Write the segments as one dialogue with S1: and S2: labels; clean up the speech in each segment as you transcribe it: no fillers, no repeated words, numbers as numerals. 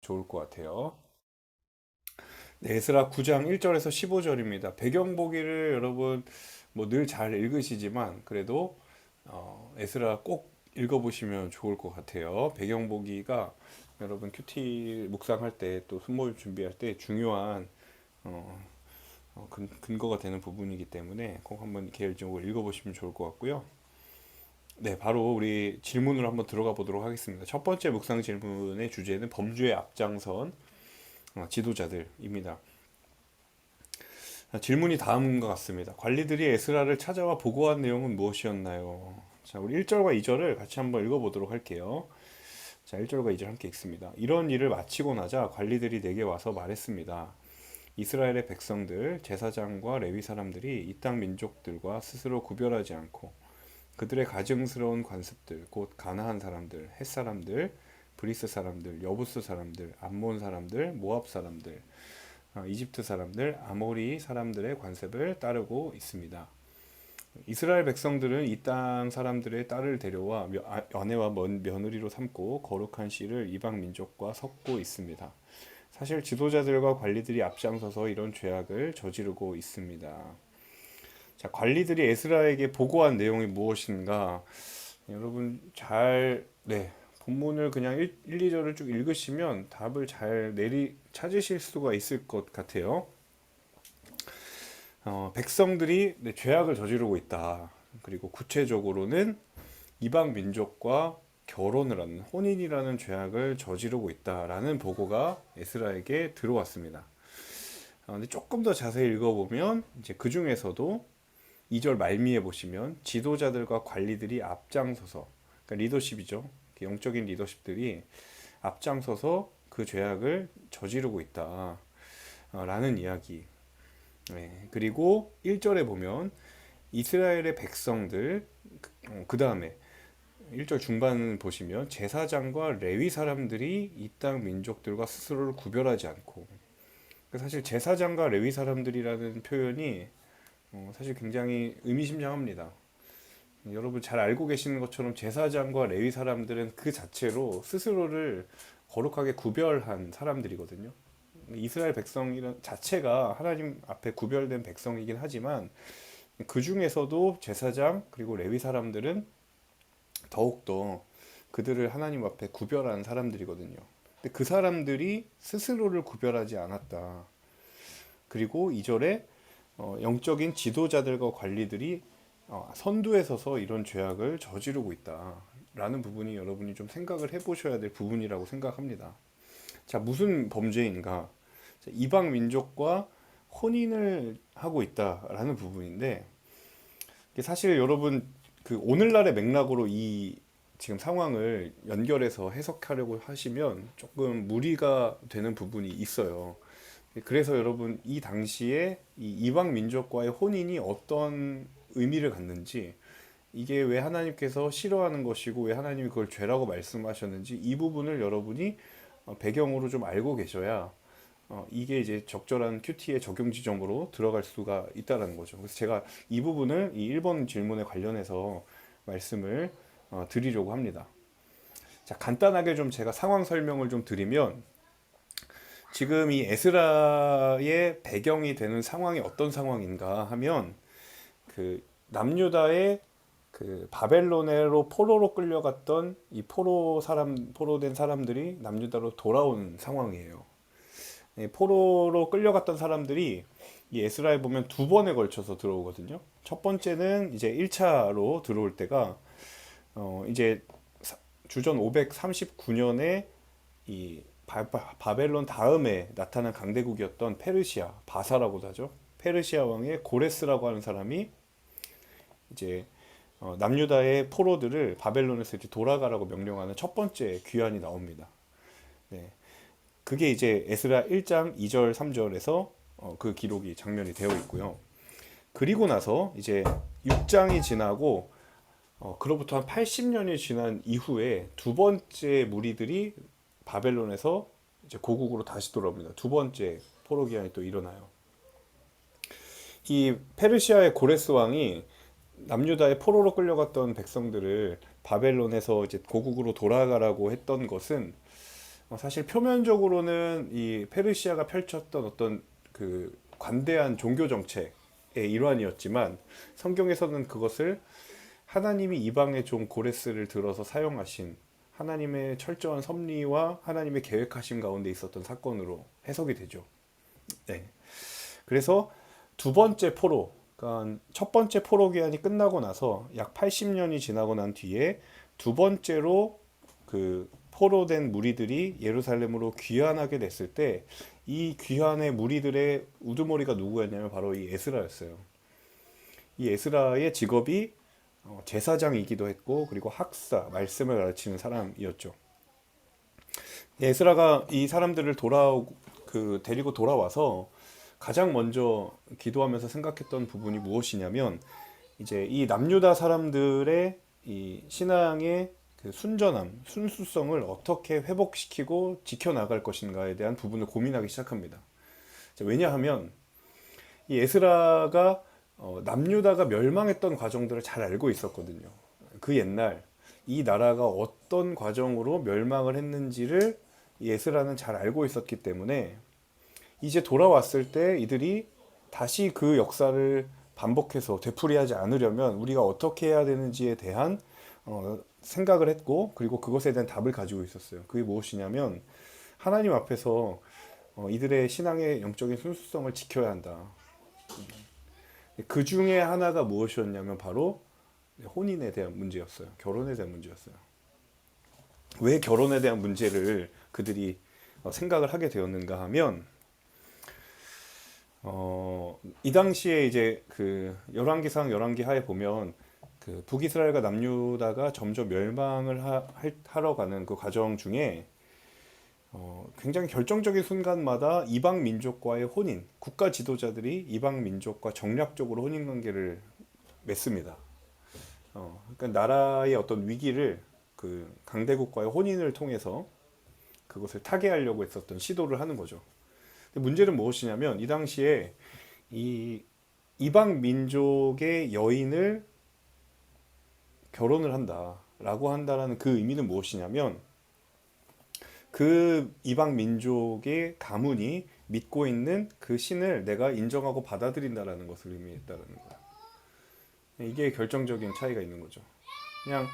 S1: 좋을 것 같아요. 네, 에스라 9장 1절에서 15절입니다. 배경 보기를 여러분 뭐 늘 잘 읽으시지만 그래도 에스라 꼭 읽어보시면 좋을 것 같아요. 배경 보기가 여러분 큐티 묵상할 때 또 순모임 준비할 때 중요한 어, 근거가 되는 부분이기 때문에 꼭 한번 개열적으로 읽어보시면 좋을 것 같고요. 네, 바로 우리 질문으로 한번 들어가 보도록 하겠습니다. 첫 번째 묵상 질문의 주제는 범주의 앞장선 지도자들입니다. 질문이 다음과 같습니다. 관리들이 에스라를 찾아와 보고한 내용은 무엇이었나요? 자, 우리 1절과 2절을 같이 한번 읽어보도록 할게요. 자, 1절과 2절 함께 읽습니다. 이런 일을 마치고 나자 관리들이 내게 와서 말했습니다. 이스라엘의 백성들, 제사장과 레위 사람들이 이 땅 민족들과 스스로 구별하지 않고 그들의 가증스러운 관습들, 곧 가나안 사람들, 헷 사람들, 브리스 사람들, 여부스 사람들, 암몬 사람들, 모압 사람들, 이집트 사람들, 아모리 사람들의 관습을 따르고 있습니다. 이스라엘 백성들은 이 땅 사람들의 딸을 데려와 아내와 며느리로 삼고 거룩한 씨를 이방 민족과 섞고 있습니다. 사실 지도자들과 관리들이 앞장서서 이런 죄악을 저지르고 있습니다. 자, 관리들이 에스라에게 보고한 내용이 무엇인가? 여러분 네, 본문을 그냥 2절을 쭉 읽으시면 답을 잘 찾으실 수가 있을 것 같아요. 백성들이 죄악을 저지르고 있다. 그리고 구체적으로는 이방 민족과 결혼을 하는 혼인이라는 죄악을 저지르고 있다라는 보고가 에스라에게 들어왔습니다. 근데 조금 더 자세히 읽어보면 이제 그 중에서도 2절 말미에 보시면 지도자들과 관리들이 앞장서서, 그러니까 리더십이죠. 영적인 리더십들이 앞장서서 그 죄악을 저지르고 있다 라는 이야기. 네, 그리고 1절에 보면 이스라엘의 백성들, 그 다음에 1절 중반 보시면 제사장과 레위 사람들이 이 땅 민족들과 스스로를 구별하지 않고, 사실 제사장과 레위 사람들이라는 표현이 사실 굉장히 의미심장합니다. 여러분 잘 알고 계시는 것처럼 제사장과 레위 사람들은 그 자체로 스스로를 거룩하게 구별한 사람들이거든요. 이스라엘 백성 자체가 하나님 앞에 구별된 백성이긴 하지만 그 중에서도 제사장 그리고 레위 사람들은 더욱더 그들을 하나님 앞에 구별한 사람들이거든요. 근데 그 사람들이 스스로를 구별하지 않았다. 그리고 2절에 영적인 지도자들과 관리들이 선두에 서서 이런 죄악을 저지르고 있다. 라는 부분이 여러분이 좀 생각을 해보셔야 될 부분이라고 생각합니다. 자, 무슨 범죄인가? 자, 이방 민족과 혼인을 하고 있다라는 부분인데, 사실 여러분 그 오늘날의 맥락으로 이 지금 상황을 연결해서 해석하려고 하시면 조금 무리가 되는 부분이 있어요. 그래서 여러분 이 당시에 이 이방 민족과의 혼인이 어떤 의미를 갖는지, 이게 왜 하나님께서 싫어하는 것이고 왜 하나님이 그걸 죄라고 말씀하셨는지 이 부분을 여러분이 배경으로 좀 알고 계셔야 이게 이제 적절한 큐티의 적용 지점으로 들어갈 수가 있다라는 거죠. 그래서 제가 이 부분을 이 1번 질문에 관련해서 말씀을 드리려고 합니다. 자, 간단하게 좀 제가 상황 설명을 좀 드리면, 지금 이 에스라의 배경이 되는 상황이 어떤 상황인가 하면, 그 남유다의 그 바벨론으로 포로로 끌려갔던 이 포로된 사람들이 남유다로 돌아온 상황이에요. 포로로 끌려갔던 사람들이 이 에스라에 보면 두 번에 걸쳐서 들어오거든요. 첫 번째는 이제 1차로 들어올 때가 이제 주전 539년에 이 바벨론 다음에 나타난 강대국이었던 페르시아, 바사라고도 하죠. 페르시아 왕의 고레스라고 하는 사람이 이제 남유다의 포로들을 바벨론에서 이제 돌아가라고 명령하는 첫 번째 귀환이 나옵니다. 네. 그게 이제 에스라 1장 2절 3절에서 그 기록이 장면이 되어 있고요. 그리고 나서 이제 6장이 지나고 그로부터 한 80년이 지난 이후에 두 번째 무리들이 바벨론에서 이제 고국으로 다시 돌아옵니다. 두 번째 포로 기한이 또 일어나요. 이 페르시아의 고레스 왕이 남유다의 포로로 끌려갔던 백성들을 바벨론에서 이제 고국으로 돌아가라고 했던 것은 사실 표면적으로는 이 페르시아가 펼쳤던 어떤 그 관대한 종교 정책의 일환이었지만 성경에서는 그것을 하나님이 이방의 종 고레스를 들어서 사용하신 하나님의 철저한 섭리와 하나님의 계획하심 가운데 있었던 사건으로 해석이 되죠. 네. 그래서 두 번째 포로, 그러니까 첫 번째 포로 기한이 끝나고 나서 약 80년이 지나고 난 뒤에 두 번째로 그 포로된 무리들이 예루살렘으로 귀환하게 됐을 때 이 귀환의 무리들의 우두머리가 누구였냐면 바로 이 에스라였어요. 이 에스라의 직업이 제사장이기도 했고 그리고 학사, 말씀을 가르치는 사람이었죠. 에스라가 이 사람들을 데리고 돌아와서 가장 먼저 기도하면서 생각했던 부분이 무엇이냐면 이제 이 남유다 사람들의 이 신앙의 그 순전함, 순수성을 어떻게 회복시키고 지켜나갈 것인가에 대한 부분을 고민하기 시작합니다. 왜냐하면 이 에스라가 남유다가 멸망했던 과정들을 잘 알고 있었거든요. 그 옛날 이 나라가 어떤 과정으로 멸망을 했는지를 이 에스라는 잘 알고 있었기 때문에 이제 돌아왔을 때 이들이 다시 그 역사를 반복해서 되풀이하지 않으려면 우리가 어떻게 해야 되는지에 대한 생각을 했고 그리고 그것에 대한 답을 가지고 있었어요. 그게 무엇이냐면 하나님 앞에서 이들의 신앙의 영적인 순수성을 지켜야 한다. 그 중에 하나가 무엇이었냐면 바로 혼인에 대한 문제였어요. 결혼에 대한 문제였어요. 왜 결혼에 대한 문제를 그들이 생각을 하게 되었는가 하면 이 당시에 이제 그 열왕기상 열왕기 하에 보면 그 북이스라엘과 남유다가 점점 멸망을 하러 가는 그 과정 중에 굉장히 결정적인 순간마다 이방 민족과의 혼인, 국가 지도자들이 이방 민족과 정략적으로 혼인 관계를 맺습니다. 그러니까 나라의 어떤 위기를 그 강대국과의 혼인을 통해서 그것을 타개하려고 했었던 시도를 하는 거죠. 문제는 무엇이냐면 이 당시에 이 이방 민족의 여인을 결혼을 한다라고 한다라는 그 의미는 무엇이냐면 그 이방 민족의 가문이 믿고 있는 그 신을 내가 인정하고 받아들인다라는 것을 의미했다라는 거야. 이게 결정적인 차이가 있는 거죠. 그냥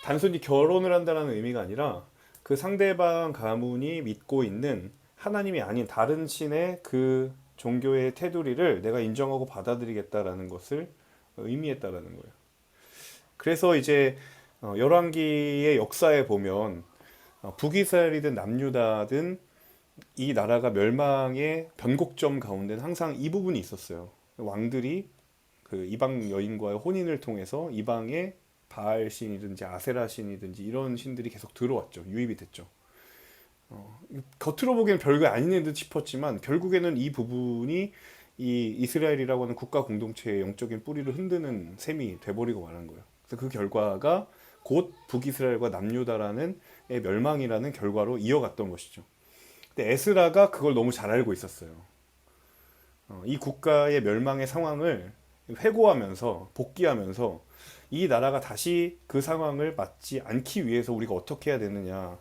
S1: 단순히 결혼을 한다는 의미가 아니라 그 상대방 가문이 믿고 있는 하나님이 아닌 다른 신의 그 종교의 테두리를 내가 인정하고 받아들이겠다라는 것을 의미했다라는 거예요. 그래서 이제 열왕기의 역사에 보면 북이스라엘이든 남유다든 이 나라가 멸망의 변곡점 가운데는 항상 이 부분이 있었어요. 왕들이 그 이방 여인과의 혼인을 통해서 이방의 바알 신이든지 아세라 신이든지 이런 신들이 계속 들어왔죠. 유입이 됐죠. 겉으로 보기엔 별거 아닌 듯 싶었지만 결국에는 이 부분이 이 이스라엘이라고 하는 국가 공동체의 영적인 뿌리를 흔드는 셈이 돼버리고 말한 거예요. 그래서 그 결과가 곧 북이스라엘과 남유다라는 멸망이라는 결과로 이어갔던 것이죠. 근데 에스라가 그걸 너무 잘 알고 있었어요. 이 국가의 멸망의 상황을 회고하면서 복귀하면서 이 나라가 다시 그 상황을 맞지 않기 위해서 우리가 어떻게 해야 되느냐.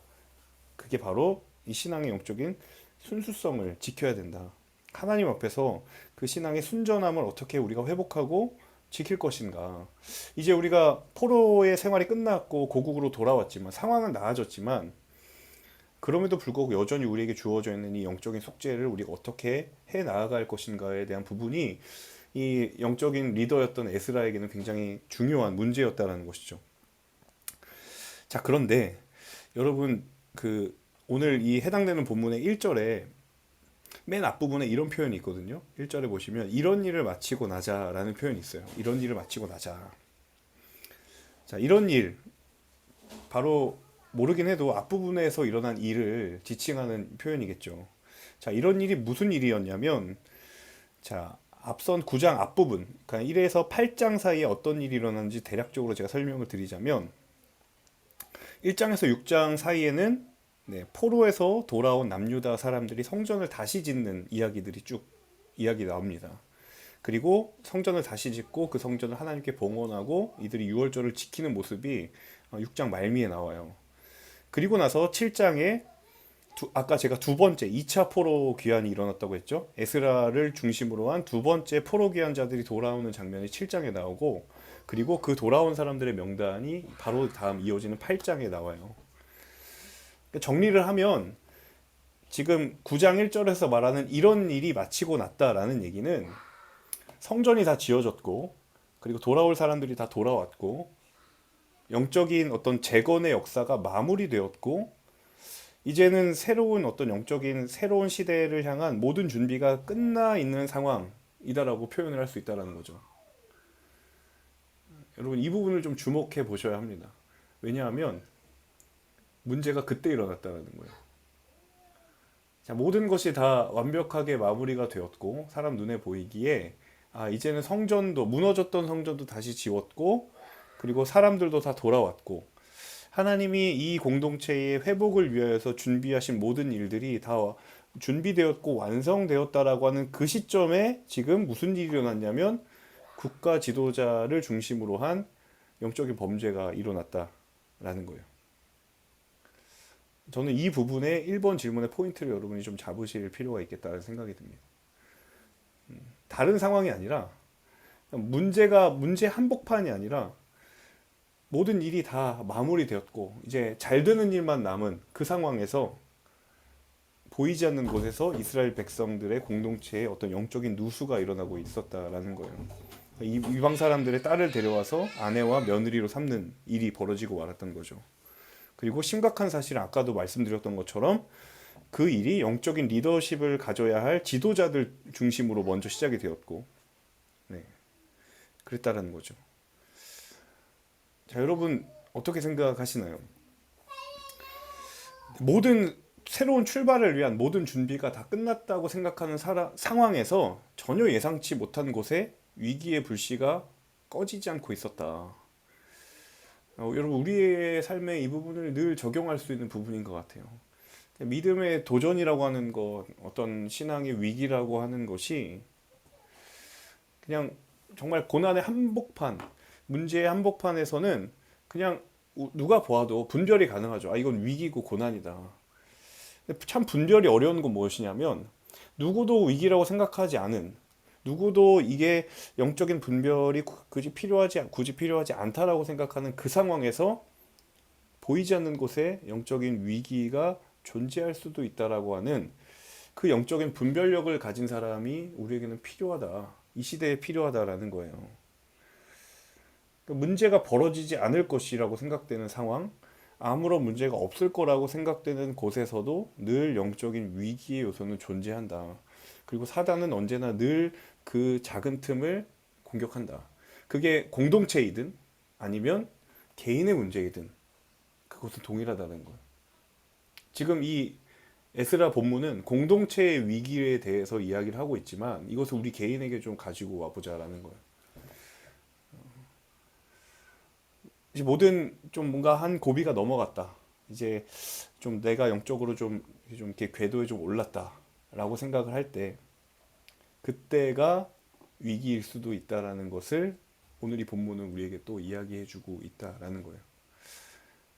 S1: 그게 바로 이 신앙의 영적인 순수성을 지켜야 된다. 하나님 앞에서 그 신앙의 순전함을 어떻게 우리가 회복하고 지킬 것인가. 이제 우리가 포로의 생활이 끝났고 고국으로 돌아왔지만 상황은 나아졌지만 그럼에도 불구하고 여전히 우리에게 주어져 있는 이 영적인 숙제를 우리가 어떻게 해 나아갈 것인가에 대한 부분이 이 영적인 리더였던 에스라에게는 굉장히 중요한 문제였다는 것이죠. 자, 그런데 여러분 그 오늘 이 해당되는 본문의 1절에 맨 앞부분에 이런 표현이 있거든요. 1절에 보시면 이런 일을 마치고 나자라는 표현이 있어요. 이런 일을 마치고 나자. 자, 이런 일 바로 모르긴 해도 앞부분에서 일어난 일을 지칭하는 표현이겠죠. 자, 이런 일이 무슨 일이었냐면 자, 앞선 9장 앞부분, 그러니까 1에서 8장 사이에 어떤 일이 일어났는지 대략적으로 제가 설명을 드리자면 1장에서 6장 사이에는 포로에서 돌아온 남유다 사람들이 성전을 다시 짓는 이야기들이 쭉 이야기 나옵니다. 그리고 성전을 다시 짓고 그 성전을 하나님께 봉헌하고 이들이 유월절을 지키는 모습이 6장 말미에 나와요. 그리고 나서 7장에 아까 제가 두 번째 2차 포로 귀환이 일어났다고 했죠. 에스라를 중심으로 한 두 번째 포로 귀환자들이 돌아오는 장면이 7장에 나오고, 그리고 그 돌아온 사람들의 명단이 바로 다음 이어지는 8장에 나와요. 그러니까 정리를 하면 지금 9장 1절에서 말하는 이런 일이 마치고 났다라는 얘기는 성전이 다 지어졌고, 그리고 돌아올 사람들이 다 돌아왔고, 영적인 어떤 재건의 역사가 마무리되었고, 이제는 새로운 어떤 영적인 새로운 시대를 향한 모든 준비가 끝나 있는 상황이다라고 표현을 할 수 있다라는 거죠. 여러분, 이 부분을 좀 주목해 보셔야 합니다. 왜냐하면 문제가 그때 일어났다는 거예요. 자, 모든 것이 다 완벽하게 마무리가 되었고 사람 눈에 보이기에 이제는 성전도 무너졌던 성전도 다시 지웠고, 그리고 사람들도 다 돌아왔고, 하나님이 이 공동체의 회복을 위하여서 준비하신 모든 일들이 다 준비되었고 완성되었다라고 하는 그 시점에 지금 무슨 일이 일어났냐면 국가 지도자를 중심으로 한 영적인 범죄가 일어났다라는 거예요. 저는 이 부분에 1번 질문의 포인트를 여러분이 좀 잡으실 필요가 있겠다는 생각이 듭니다. 다른 상황이 아니라 문제 한복판이 아니라 모든 일이 다 마무리되었고 이제 잘 되는 일만 남은 그 상황에서 보이지 않는 곳에서 이스라엘 백성들의 공동체에 어떤 영적인 누수가 일어나고 있었다라는 거예요. 이방 사람들의 딸을 데려와서 아내와 며느리로 삼는 일이 벌어지고 말았던 거죠. 그리고 심각한 사실은 아까도 말씀드렸던 것처럼 그 일이 영적인 리더십을 가져야 할 지도자들 중심으로 먼저 시작이 되었고, 네, 그랬다라는 거죠. 자, 여러분 어떻게 생각하시나요? 모든 새로운 출발을 위한 모든 준비가 다 끝났다고 생각하는 상황에서 전혀 예상치 못한 곳에 위기의 불씨가 꺼지지 않고 있었다. 여러분 우리의 삶에 이 부분을 늘 적용할 수 있는 부분인 것 같아요. 믿음의 도전이라고 하는 것, 어떤 신앙의 위기라고 하는 것이 그냥 정말 고난의 한복판, 문제의 한복판에서는 그냥 누가 보아도 분별이 가능하죠. 이건 위기고 고난이다. 근데 참 분별이 어려운 건 무엇이냐면 누구도 위기라고 생각하지 않은, 누구도 이게 영적인 분별이 굳이 필요하지 않다라고 생각하는 그 상황에서 보이지 않는 곳에 영적인 위기가 존재할 수도 있다라고 하는 그 영적인 분별력을 가진 사람이 우리에게는 필요하다. 이 시대에 필요하다라는 거예요. 문제가 벌어지지 않을 것이라고 생각되는 상황, 아무런 문제가 없을 거라고 생각되는 곳에서도 늘 영적인 위기의 요소는 존재한다. 그리고 사단은 언제나 늘 그 작은 틈을 공격한다. 그게 공동체이든 아니면 개인의 문제이든 그것은 동일하다는 거예요. 지금 이 에스라 본문은 공동체의 위기에 대해서 이야기를 하고 있지만 이것을 우리 개인에게 좀 가지고 와보자라는 거예요. 이제 모든 좀 뭔가 한 고비가 넘어갔다. 이제 좀 내가 영적으로 좀 이렇게 궤도에 좀 올랐다라고 생각을 할 때 그때가 위기일 수도 있다라는 것을 오늘 이 본문은 우리에게 또 이야기해주고 있다라는 거예요.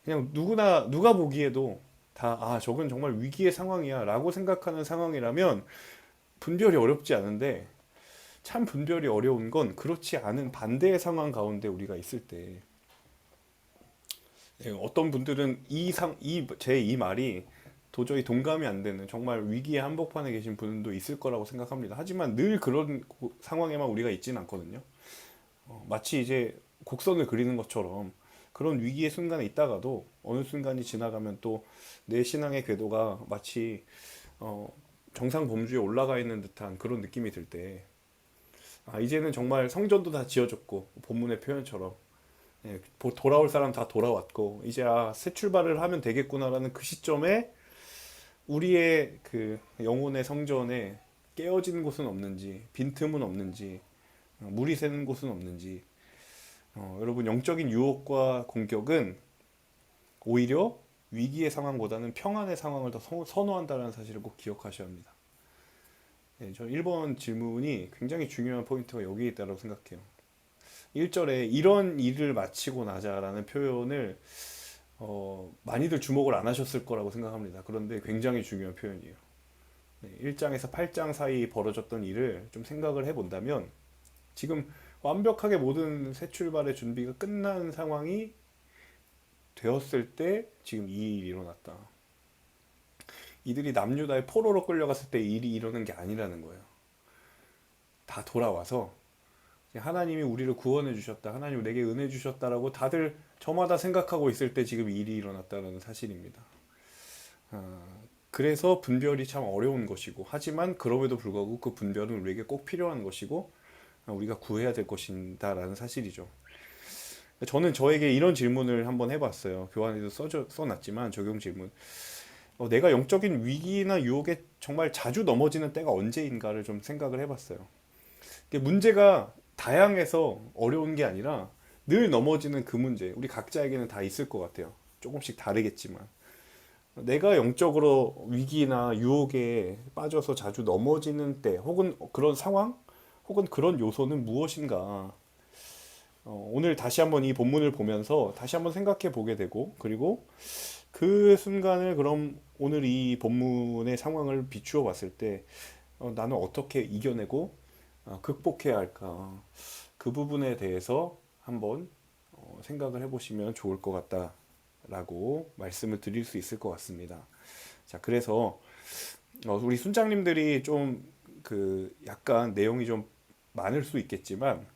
S1: 그냥 누가 보기에도 다 저건 정말 위기의 상황이야라고 생각하는 상황이라면 분별이 어렵지 않은데 참 분별이 어려운 건 그렇지 않은 반대의 상황 가운데 우리가 있을 때 어떤 분들은 이 말이 도저히 동감이 안 되는 정말 위기의 한복판에 계신 분도 있을 거라고 생각합니다. 하지만 늘 그런 상황에만 우리가 있지는 않거든요. 마치 이제 곡선을 그리는 것처럼 그런 위기의 순간에 있다가도 어느 순간이 지나가면 또 내 신앙의 궤도가 마치 정상 범주에 올라가 있는 듯한 그런 느낌이 들 때 이제는 정말 성전도 다 지어졌고 본문의 표현처럼 돌아올 사람 다 돌아왔고 이제 새 출발을 하면 되겠구나라는 그 시점에 우리의 그 영혼의 성전에 깨어진 곳은 없는지, 빈틈은 없는지, 물이 새는 곳은 없는지, 여러분 영적인 유혹과 공격은 오히려 위기의 상황보다는 평안의 상황을 더 선호한다는 사실을 꼭 기억하셔야 합니다. 저 1번 질문이 굉장히 중요한 포인트가 여기에 있다고 생각해요. 1절에 이런 일을 마치고 나자라는 표현을 많이들 주목을 안 하셨을 거라고 생각합니다. 그런데 굉장히 중요한 표현이에요. 네, 1장에서 8장 사이 벌어졌던 일을 좀 생각을 해본다면 지금 완벽하게 모든 새 출발의 준비가 끝난 상황이 되었을 때 지금 이 일이 일어났다. 이들이 남유다의 포로로 끌려갔을 때 이 일이 일어난 게 아니라는 거예요. 다 돌아와서 하나님이 우리를 구원해 주셨다. 하나님 내게 은혜 주셨다라고 다들 저마다 생각하고 있을 때 지금 이 일이 일어났다는 사실입니다. 그래서 분별이 참 어려운 것이고 하지만 그럼에도 불구하고 그 분별은 우리에게 꼭 필요한 것이고 우리가 구해야 될 것이다라는 사실이죠. 저는 저에게 이런 질문을 한번 해봤어요. 교환에도 써놨지만 적용 질문. 내가 영적인 위기나 유혹에 정말 자주 넘어지는 때가 언제인가를 좀 생각을 해봤어요. 문제가 다양해서 어려운 게 아니라 늘 넘어지는 그 문제. 우리 각자에게는 다 있을 것 같아요. 조금씩 다르겠지만. 내가 영적으로 위기나 유혹에 빠져서 자주 넘어지는 때, 혹은 그런 상황, 혹은 그런 요소는 무엇인가. 오늘 다시 한번 이 본문을 보면서 다시 한번 생각해 보게 되고, 그리고 그 순간을 그럼 오늘 이 본문의 상황을 비추어 봤을 때, 나는 어떻게 이겨내고 극복해야 할까? 그 부분에 대해서 한번 생각을 해보시면 좋을 것 같다라고 말씀을 드릴 수 있을 것 같습니다. 자, 그래서 우리 순장님들이 좀 그 약간 내용이 좀 많을 수 있겠지만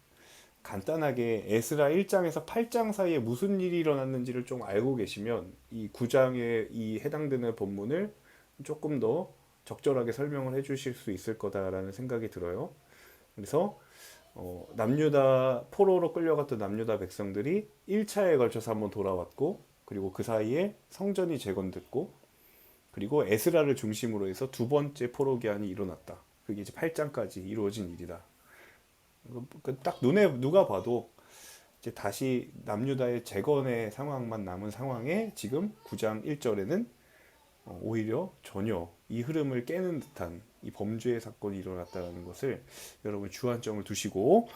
S1: 간단하게 에스라 1장에서 8장 사이에 무슨 일이 일어났는지를 좀 알고 계시면 이 9장에 이 해당되는 본문을 조금 더 적절하게 설명을 해 주실 수 있을 거다라는 생각이 들어요. 그래서 남유다 포로로 끌려갔던 남유다 백성들이 1차에 걸쳐서 한번 돌아왔고 그리고 그 사이에 성전이 재건됐고 그리고 에스라를 중심으로 해서 두 번째 포로 기한이 일어났다. 그게 이제 8장까지 이루어진 일이다. 딱 눈에 누가 봐도 이제 다시 남유다의 재건의 상황만 남은 상황에 지금 9장 1절에는 오히려 전혀 이 흐름을 깨는 듯한 이 범죄의 사건이 일어났다는 것을 여러분 주안점을 두시고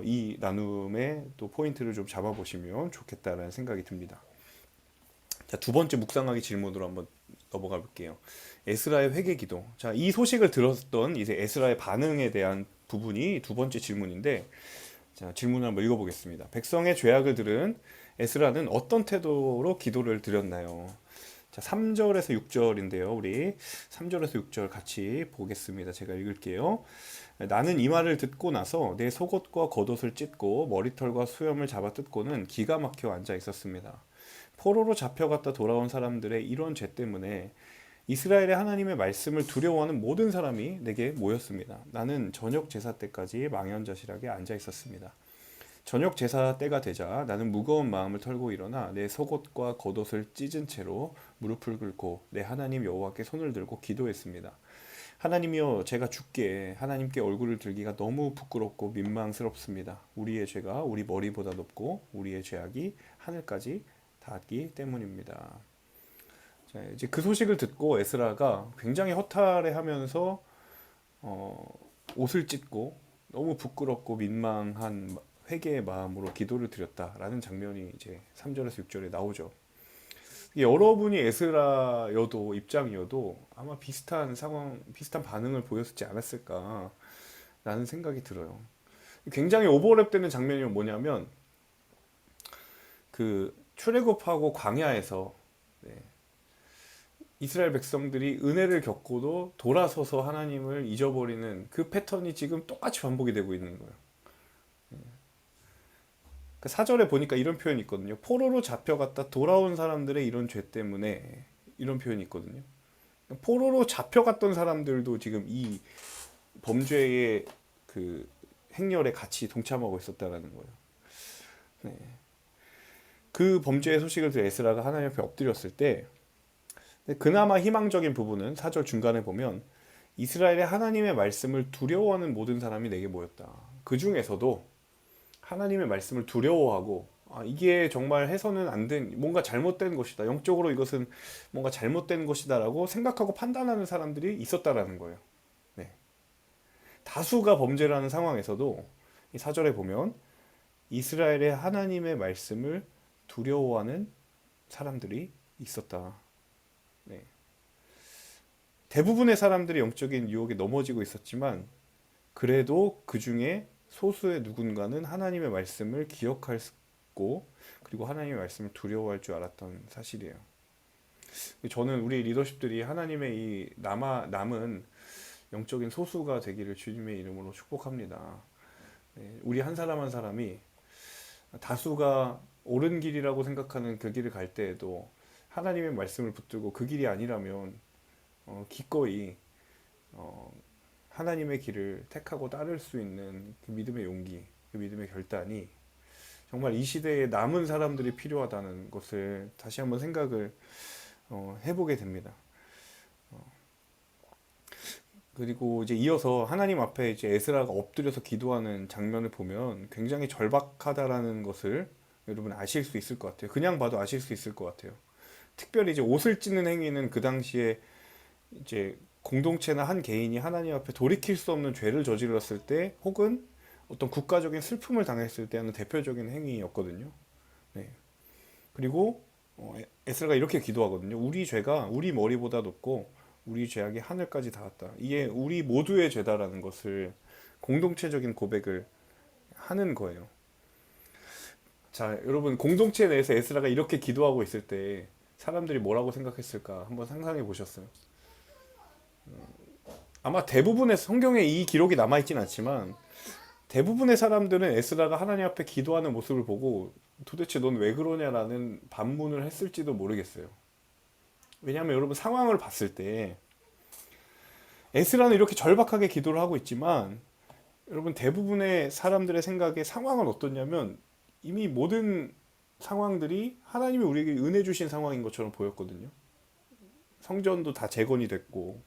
S1: 이 나눔의 또 포인트를 좀 잡아보시면 좋겠다라는 생각이 듭니다. 자, 두 번째 묵상하기 질문으로 한번 넘어가 볼게요. 에스라의 회개 기도. 자, 이 소식을 들었던 이제 에스라의 반응에 대한 부분이 두 번째 질문인데, 자, 질문을 한번 읽어보겠습니다. 백성의 죄악을 들은 에스라는 어떤 태도로 기도를 드렸나요? 자, 3절에서 6절인데요. 우리 3절에서 6절 같이 보겠습니다. 제가 읽을게요. 나는 이 말을 듣고 나서 내 속옷과 겉옷을 찢고 머리털과 수염을 잡아 뜯고는 기가 막혀 앉아 있었습니다. 포로로 잡혀갔다 돌아온 사람들의 이런 죄 때문에 이스라엘의 하나님의 말씀을 두려워하는 모든 사람이 내게 모였습니다. 나는 저녁 제사 때까지 망연자실하게 앉아 있었습니다. 저녁 제사 때가 되자 나는 무거운 마음을 털고 일어나 내 속옷과 겉옷을 찢은 채로 무릎을 꿇고 내 하나님 여호와께 손을 들고 기도했습니다. 하나님이여, 제가 주께 하나님께 얼굴을 들기가 너무 부끄럽고 민망스럽습니다. 우리의 죄가 우리 머리보다 높고 우리의 죄악이 하늘까지 닿기 때문입니다. 자, 이제 그 소식을 듣고 에스라가 굉장히 허탈해하면서 옷을 찢고 너무 부끄럽고 민망한 회개의 마음으로 기도를 드렸다라는 장면이 이제 3절에서 6절에 나오죠. 여러분이 에스라여도 입장이어도 아마 비슷한 상황, 비슷한 반응을 보였지 않았을까라는 생각이 들어요. 굉장히 오버랩되는 장면이 뭐냐면 그 출애굽하고 광야에서 이스라엘 백성들이 은혜를 겪고도 돌아서서 하나님을 잊어버리는 그 패턴이 지금 똑같이 반복이 되고 있는 거예요. 그 사절에 보니까 이런 표현이 있거든요. 포로로 잡혀갔다 돌아온 사람들의 이런 죄 때문에 이런 표현이 있거든요. 포로로 잡혀갔던 사람들도 지금 이 범죄의 그 행렬에 같이 동참하고 있었다라는 거예요. 네. 그 범죄의 소식을 들은 에스라가 하나님 앞에 엎드렸을 때 그나마 희망적인 부분은 4절 중간에 보면 이스라엘의 하나님의 말씀을 두려워하는 모든 사람이 내게 모였다. 그 중에서도 하나님의 말씀을 두려워하고 이게 정말 해서는 안 된, 뭔가 잘못된 것이다. 영적으로 이것은 뭔가 잘못된 것이다 라고 생각하고 판단하는 사람들이 있었다라는 거예요. 네. 다수가 범죄라는 상황에서도 이 4절에 보면 이스라엘의 하나님의 말씀을 두려워하는 사람들이 있었다. 네. 대부분의 사람들이 영적인 유혹에 넘어지고 있었지만 그래도 그 중에 소수의 누군가는 하나님의 말씀을 기억했고 그리고 하나님의 말씀을 두려워할 줄 알았던 사실이에요. 저는 우리 리더십들이 하나님의 이 남은 영적인 소수가 되기를 주님의 이름으로 축복합니다. 네, 우리 한 사람 한 사람이 다수가 옳은 길이라고 생각하는 그 길을 갈 때에도 하나님의 말씀을 붙들고 그 길이 아니라면 기꺼이 하나님의 길을 택하고 따를 수 있는 그 믿음의 용기, 그 믿음의 결단이 정말 이 시대에 남은 사람들이 필요하다는 것을 다시 한번 생각을 해보게 됩니다. 그리고 이제 이어서 하나님 앞에 이제 에스라가 엎드려서 기도하는 장면을 보면 굉장히 절박하다라는 것을 여러분 아실 수 있을 것 같아요. 그냥 봐도 아실 수 있을 것 같아요. 특별히 이제 옷을 찢는 행위는 그 당시에 이제 공동체나 한 개인이 하나님 앞에 돌이킬 수 없는 죄를 저질렀을 때 혹은 어떤 국가적인 슬픔을 당했을 때 하는 대표적인 행위였거든요. 네. 그리고 에스라가 이렇게 기도하거든요. 우리 죄가 우리 머리보다 높고 우리 죄악이 하늘까지 닿았다. 이게 우리 모두의 죄다라는 것을 공동체적인 고백을 하는 거예요. 자, 여러분 공동체 내에서 에스라가 이렇게 기도하고 있을 때 사람들이 뭐라고 생각했을까 한번 상상해 보셨어요? 아마 대부분의 성경에 이 기록이 남아있진 않지만 대부분의 사람들은 에스라가 하나님 앞에 기도하는 모습을 보고 도대체 넌 왜 그러냐라는 반문을 했을지도 모르겠어요. 왜냐하면 여러분 상황을 봤을 때 에스라는 이렇게 절박하게 기도를 하고 있지만 여러분 대부분의 사람들의 생각에 상황은 어떻냐면 이미 모든 상황들이 하나님이 우리에게 은혜 주신 상황인 것처럼 보였거든요. 성전도 다 재건이 됐고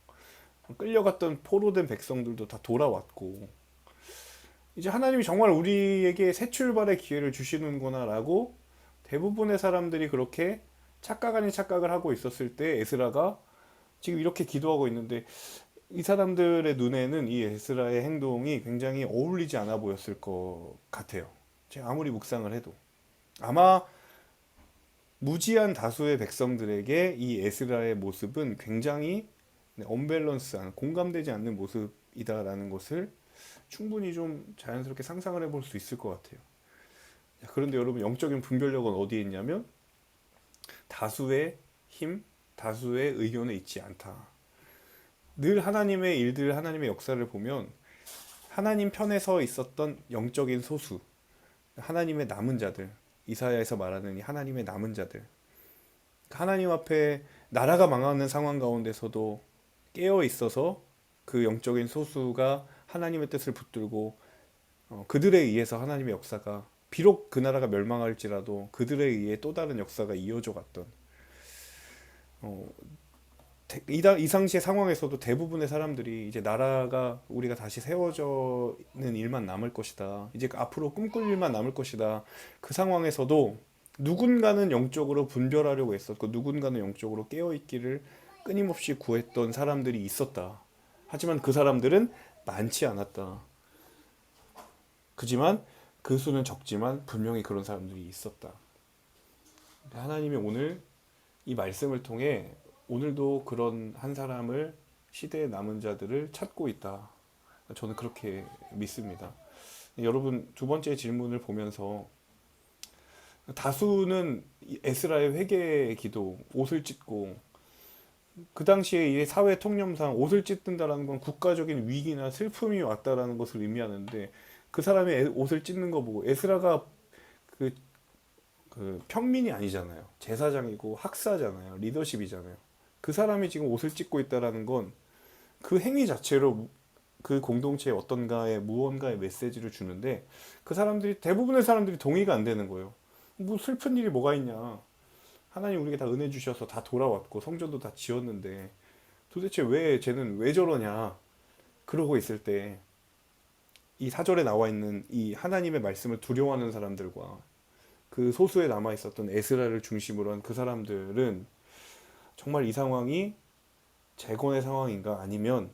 S1: 끌려갔던 포로된 백성들도 다 돌아왔고 이제 하나님이 정말 우리에게 새 출발의 기회를 주시는구나라고 대부분의 사람들이 그렇게 착각 아닌 착각을 하고 있었을 때 에스라가 지금 이렇게 기도하고 있는데 이 사람들의 눈에는 이 에스라의 행동이 굉장히 어울리지 않아 보였을 것 같아요. 제가 아무리 묵상을 해도 아마 무지한 다수의 백성들에게 이 에스라의 모습은 굉장히 언밸런스한 공감되지 않는 모습이다라는 것을 충분히 좀 자연스럽게 상상을 해볼 수 있을 것 같아요. 그런데 여러분 영적인 분별력은 어디에 있냐면 다수의 힘, 다수의 의견에 있지 않다. 늘 하나님의 일들, 하나님의 역사를 보면 하나님 편에 서 있었던 영적인 소수, 하나님의 남은 자들, 이사야에서 말하는 이 하나님의 남은 자들, 하나님 앞에 나라가 망하는 상황 가운데서도 깨어 있어서 그 영적인 소수가 하나님의 뜻을 붙들고 그들에 의해서 하나님의 역사가 비록 그 나라가 멸망할지라도 그들에 의해 또 다른 역사가 이어져 갔던 이 당시의 상황에서도 대부분의 사람들이 이제 나라가 우리가 다시 세워져는 일만 남을 것이다. 이제 앞으로 꿈꿀 일만 남을 것이다. 그 상황에서도 누군가는 영적으로 분별하려고 했었고 누군가는 영적으로 깨어있기를 끊임없이 구했던 사람들이 있었다. 하지만 그 사람들은 많지 않았다. 그지만 그 수는 적지만 분명히 그런 사람들이 있었다. 하나님이 오늘 이 말씀을 통해 오늘도 그런 한 사람을 시대의 남은 자들을 찾고 있다. 저는 그렇게 믿습니다. 여러분 두 번째 질문을 보면서 다수는 에스라의 회개의 기도, 옷을 찢고 그 당시에 이 사회 통념상 옷을 찢는다라는 건 국가적인 위기나 슬픔이 왔다라는 것을 의미하는데 그 사람의 옷을 찢는 거 보고 에스라가 그, 그 평민이 아니잖아요. 제사장이고 학사잖아요. 리더십이잖아요. 그 사람이 지금 옷을 찢고 있다라는 건 그 행위 자체로 그 공동체에 어떤가의 무언가의 메시지를 주는데 그 사람들이 대부분의 사람들이 동의가 안 되는 거예요. 뭐 슬픈 일이 뭐가 있냐. 하나님 우리에게 다 은혜 주셔서 다 돌아왔고 성전도 다 지었는데 도대체 왜 쟤는 왜 저러냐. 그러고 있을 때 이 사절에 나와 있는 이 하나님의 말씀을 두려워하는 사람들과 그 소수에 남아 있었던 에스라를 중심으로 한 그 사람들은 정말 이 상황이 재건의 상황인가 아니면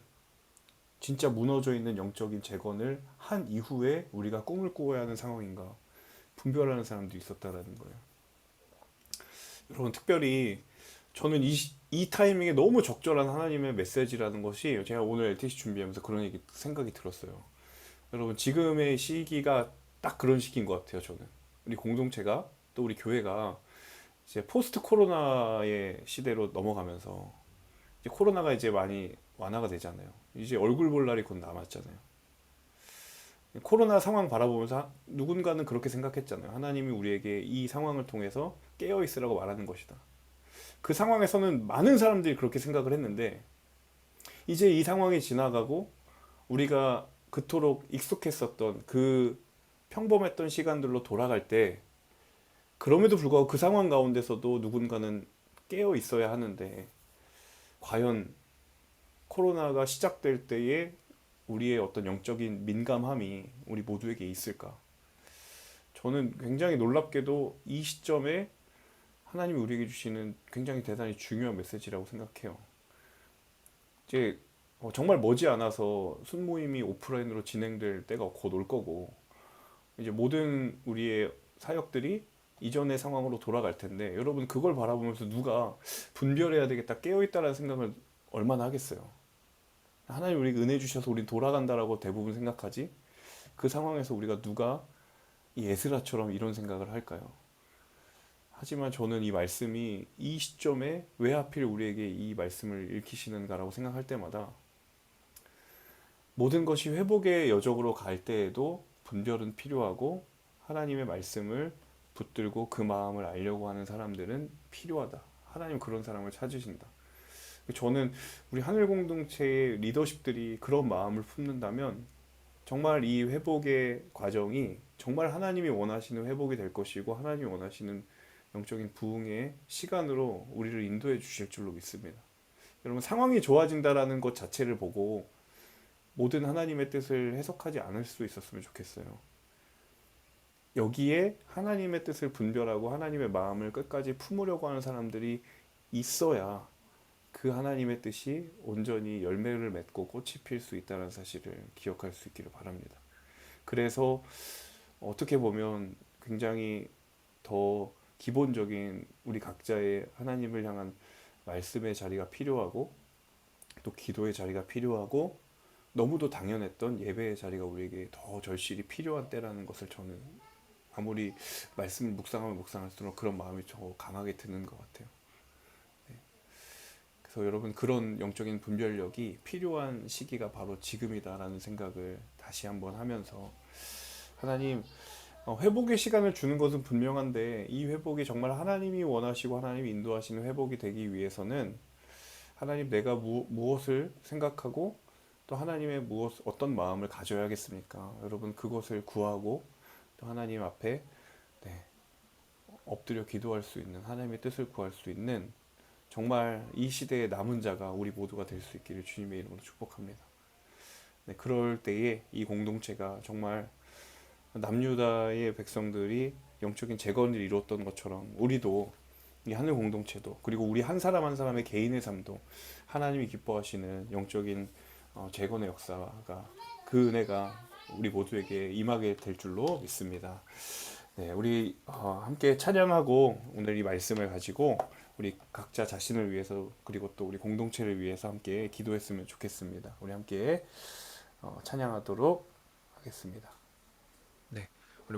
S1: 진짜 무너져 있는 영적인 재건을 한 이후에 우리가 꿈을 꾸어야 하는 상황인가 분별하는 사람도 있었다라는 거예요. 여러분 특별히 저는 이 타이밍에 너무 적절한 하나님의 메시지라는 것이 제가 오늘 LTC 준비하면서 그런 생각이 들었어요. 여러분 지금의 시기가 딱 그런 시기인 것 같아요. 저는 우리 공동체가 또 우리 교회가 이제 포스트 코로나의 시대로 넘어가면서 이제 코로나가 이제 많이 완화가 되잖아요. 이제 얼굴 볼 날이 곧 남았잖아요. 코로나 상황 바라보면서 누군가는 그렇게 생각했잖아요. 하나님이 우리에게 이 상황을 통해서 깨어 있으라고 말하는 것이다. 그 상황에서는 많은 사람들이 그렇게 생각을 했는데 이제 이 상황이 지나가고 우리가 그토록 익숙했었던 그 평범했던 시간들로 돌아갈 때 그럼에도 불구하고 그 상황 가운데서도 누군가는 깨어 있어야 하는데 과연 코로나가 시작될 때에 우리의 어떤 영적인 민감함이 우리 모두에게 있을까? 저는 굉장히 놀랍게도 이 시점에 하나님이 우리에게 주시는 굉장히 대단히 중요한 메시지라고 생각해요. 이제 정말 머지않아서 순모임이 오프라인으로 진행될 때가 곧 올 거고 이제 모든 우리의 사역들이 이전의 상황으로 돌아갈 텐데 여러분 그걸 바라보면서 누가 분별해야 되겠다 깨어있다라는 생각을 얼마나 하겠어요. 하나님 우리에게 은혜 주셔서 우린 돌아간다라고 대부분 생각하지 그 상황에서 우리가 누가 이 에스라처럼 이런 생각을 할까요? 하지만 저는 이 말씀이 이 시점에 왜 하필 우리에게 이 말씀을 읽히시는가라고 생각할 때마다 모든 것이 회복의 여정으로 갈 때에도 분별은 필요하고 하나님의 말씀을 붙들고 그 마음을 알려고 하는 사람들은 필요하다. 하나님 그런 사람을 찾으신다. 저는 우리 하늘 공동체의 리더십들이 그런 마음을 품는다면 정말 이 회복의 과정이 정말 하나님이 원하시는 회복이 될 것이고 하나님이 원하시는 영적인 부흥의 시간으로 우리를 인도해 주실 줄로 믿습니다. 여러분 상황이 좋아진다라는 것 자체를 보고 모든 하나님의 뜻을 해석하지 않을 수 있었으면 좋겠어요. 여기에 하나님의 뜻을 분별하고 하나님의 마음을 끝까지 품으려고 하는 사람들이 있어야 그 하나님의 뜻이 온전히 열매를 맺고 꽃이 필 수 있다는 사실을 기억할 수 있기를 바랍니다. 그래서 어떻게 보면 굉장히 더 기본적인 우리 각자의 하나님을 향한 말씀의 자리가 필요하고 또 기도의 자리가 필요하고 너무도 당연했던 예배의 자리가 우리에게 더 절실히 필요한 때라는 것을 저는 아무리 말씀을 묵상하면 묵상할수록 그런 마음이 더 강하게 드는 것 같아요. 네. 그래서 여러분 그런 영적인 분별력이 필요한 시기가 바로 지금이다라는 생각을 다시 한번 하면서 하나님 회복의 시간을 주는 것은 분명한데 이 회복이 정말 하나님이 원하시고 하나님이 인도하시는 회복이 되기 위해서는 하나님 내가 무엇을 생각하고 또 하나님의 어떤 마음을 가져야겠습니까? 여러분 그것을 구하고 또 하나님 앞에 네, 엎드려 기도할 수 있는 하나님의 뜻을 구할 수 있는 정말 이 시대의 남은 자가 우리 모두가 될 수 있기를 주님의 이름으로 축복합니다. 네, 그럴 때에 이 공동체가 정말 남유다의 백성들이 영적인 재건을 이루었던 것처럼 우리도 이 하늘 공동체도 그리고 우리 한 사람 한 사람의 개인의 삶도 하나님이 기뻐하시는 영적인 재건의 역사가 그 은혜가 우리 모두에게 임하게 될 줄로 믿습니다. 네, 우리 함께 찬양하고 오늘 이 말씀을 가지고 우리 각자 자신을 위해서 그리고 또 우리 공동체를 위해서 함께 기도했으면 좋겠습니다. 우리 함께 찬양하도록 하겠습니다.